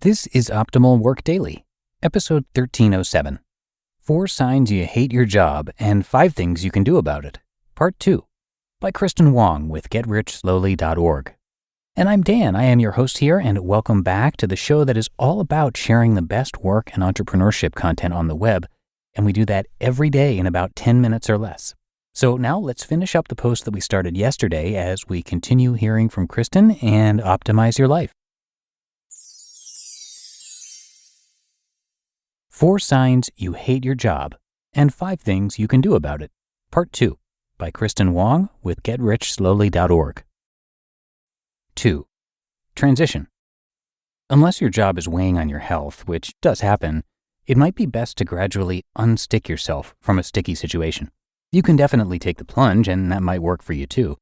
This is Optimal Work Daily, episode 1307. 4 Signs You Hate Your Job and 5 Things You Can Do About It, Part 2, by Kristin Wong with GetRichSlowly.org. And I'm Dan, I am your host here, and welcome back to the show that is all about sharing the best work and entrepreneurship content on the web, and we do that every day in about 10 minutes or less. So now let's finish up the post that we started yesterday as we continue hearing from Kristin and optimize your life. 4 Signs You Hate Your Job and 5 Things You Can Do About It, Part 2, by Kristin Wong with GetRichSlowly.org. 2. Transition. Unless your job is weighing on your health, which does happen, it might be best to gradually unstick yourself from a sticky situation. You can definitely take the plunge, and that might work for you too.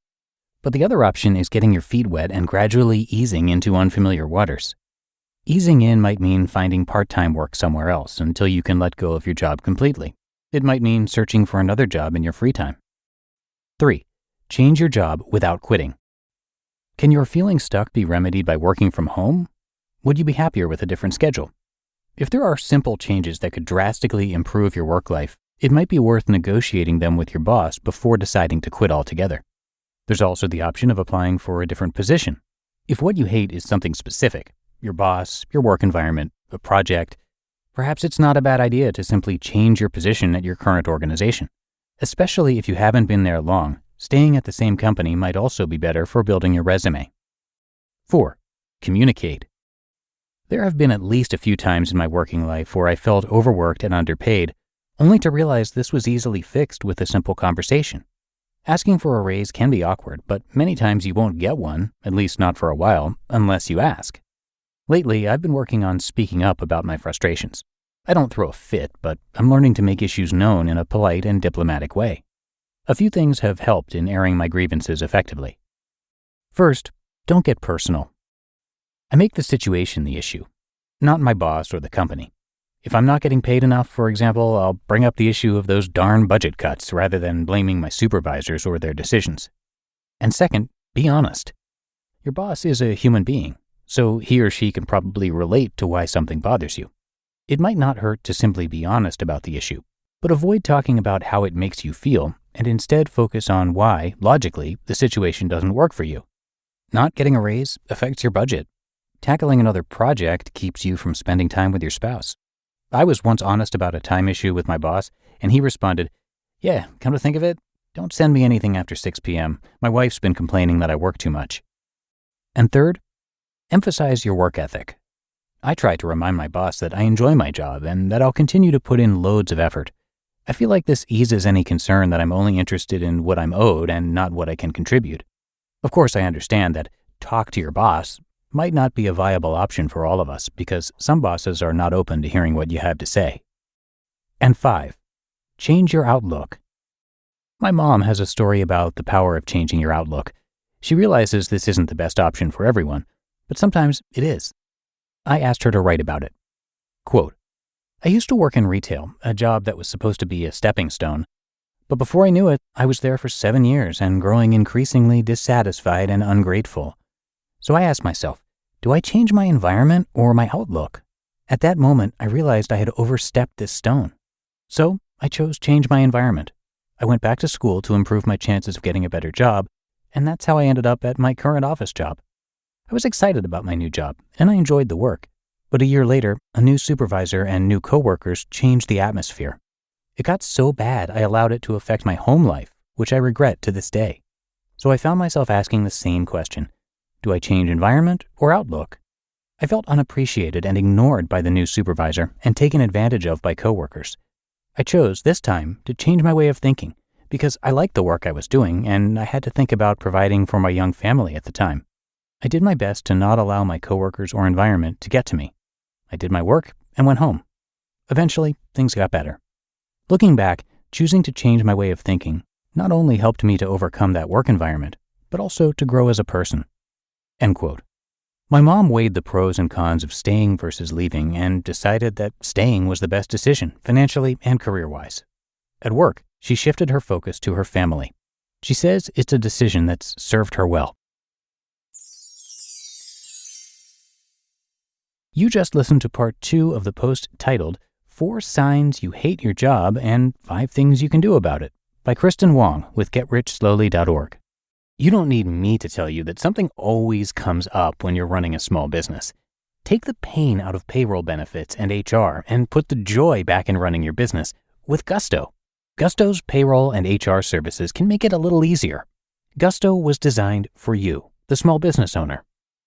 But the other option is getting your feet wet and gradually easing into unfamiliar waters. Easing in might mean finding part-time work somewhere else until you can let go of your job completely. It might mean searching for another job in your free time. 3. Change your job without quitting. Can your feeling stuck be remedied by working from home? Would you be happier with a different schedule? If there are simple changes that could drastically improve your work life, it might be worth negotiating them with your boss before deciding to quit altogether. There's also the option of applying for a different position. If what you hate is something specific, your boss, your work environment, a project, perhaps it's not a bad idea to simply change your position at your current organization. Especially if you haven't been there long, staying at the same company might also be better for building your resume. 4. Communicate. There have been at least a few times in my working life where I felt overworked and underpaid, only to realize this was easily fixed with a simple conversation. Asking for a raise can be awkward, but many times you won't get one, at least not for a while, unless you ask. Lately, I've been working on speaking up about my frustrations. I don't throw a fit, but I'm learning to make issues known in a polite and diplomatic way. A few things have helped in airing my grievances effectively. First, don't get personal. I make the situation the issue, not my boss or the company. If I'm not getting paid enough, for example, I'll bring up the issue of those darn budget cuts rather than blaming my supervisors or their decisions. And second, be honest. Your boss is a human being, so he or she can probably relate to why something bothers you. It might not hurt to simply be honest about the issue, but avoid talking about how it makes you feel and instead focus on why, logically, the situation doesn't work for you. Not getting a raise affects your budget. Tackling another project keeps you from spending time with your spouse. I was once honest about a time issue with my boss, and he responded, "Yeah, come to think of it, don't send me anything after 6 p.m. My wife's been complaining that I work too much." And third, emphasize your work ethic. I try to remind my boss that I enjoy my job and that I'll continue to put in loads of effort. I feel like this eases any concern that I'm only interested in what I'm owed and not what I can contribute. Of course, I understand that talk to your boss might not be a viable option for all of us because some bosses are not open to hearing what you have to say. And 5, change your outlook. My mom has a story about the power of changing your outlook. She realizes this isn't the best option for everyone, but sometimes it is. I asked her to write about it. Quote, "I used to work in retail, a job that was supposed to be a stepping stone. But before I knew it, I was there for 7 years and growing increasingly dissatisfied and ungrateful. So I asked myself, do I change my environment or my outlook? At that moment, I realized I had overstepped this stone. So I chose change my environment. I went back to school to improve my chances of getting a better job, and that's how I ended up at my current office job. I was excited about my new job, and I enjoyed the work. But a year later, a new supervisor and new coworkers changed the atmosphere. It got so bad I allowed it to affect my home life, which I regret to this day. So I found myself asking the same question. Do I change environment or outlook? I felt unappreciated and ignored by the new supervisor and taken advantage of by coworkers. I chose, this time, to change my way of thinking because I liked the work I was doing and I had to think about providing for my young family at the time. I did my best to not allow my coworkers or environment to get to me. I did my work and went home. Eventually, things got better. Looking back, choosing to change my way of thinking not only helped me to overcome that work environment, but also to grow as a person." End quote. My mom weighed the pros and cons of staying versus leaving and decided that staying was the best decision, financially and career-wise. At work, she shifted her focus to her family. She says it's a decision that's served her well. You just listened to part 2 of the post titled 4 Signs You Hate Your Job and 5 Things You Can Do About It by Kristin Wong with GetRichSlowly.org. You don't need me to tell you that something always comes up when you're running a small business. Take the pain out of payroll benefits and HR and put the joy back in running your business with Gusto. Gusto's payroll and HR services can make it a little easier. Gusto was designed for you, the small business owner.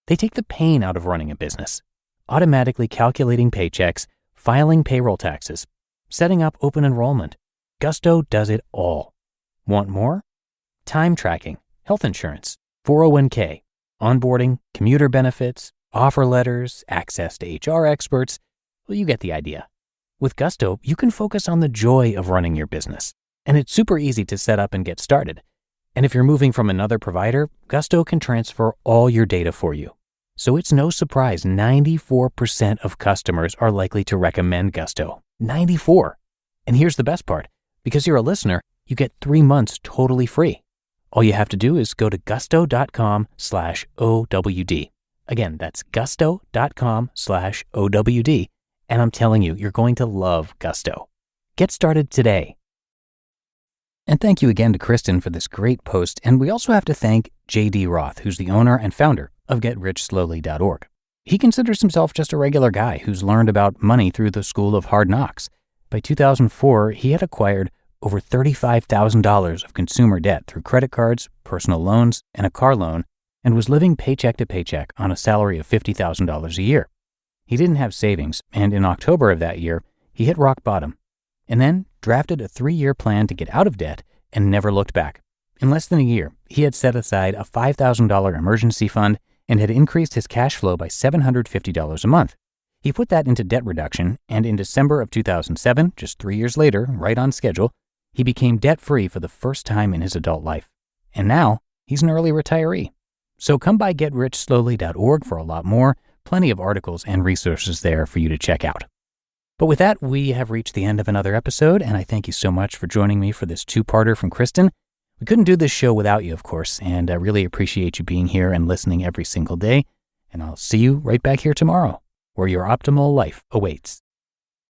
They take the pain out of running a business, automatically calculating paychecks, filing payroll taxes, setting up open enrollment. Gusto does it all. Want more? Time tracking, health insurance, 401k, onboarding, commuter benefits, offer letters, access to HR experts. Well, you get the idea. With Gusto, you can focus on the joy of running your business, and it's super easy to set up and get started. And if you're moving from another provider, Gusto can transfer all your data for you. So it's no surprise 94% of customers are likely to recommend Gusto. 94. And here's the best part. Because you're a listener, you get 3 months totally free. All you have to do is go to gusto.com/OWD. Again, that's gusto.com/OWD. And I'm telling you, you're going to love Gusto. Get started today. And thank you again to Kristin for this great post. And we also have to thank J.D. Roth, who's the owner and founder of GetRichSlowly.org. He considers himself just a regular guy who's learned about money through the school of hard knocks. By 2004, he had acquired over $35,000 of consumer debt through credit cards, personal loans, and a car loan, and was living paycheck to paycheck on a salary of $50,000 a year. He didn't have savings, and in October of that year, he hit rock bottom, and then drafted a 3-year plan to get out of debt and never looked back. In less than a year, he had set aside a $5,000 emergency fund and had increased his cash flow by $750 a month. He put that into debt reduction, and in December of 2007, just 3 years later, right on schedule, he became debt-free for the first time in his adult life. And now, he's an early retiree. So come by GetRichSlowly.org for a lot more, plenty of articles and resources there for you to check out. But with that, we have reached the end of another episode, and I thank you so much for joining me for this 2-parter from Kristin. We couldn't do this show without you, of course, and I really appreciate you being here and listening every single day. And I'll see you right back here tomorrow, where your optimal life awaits.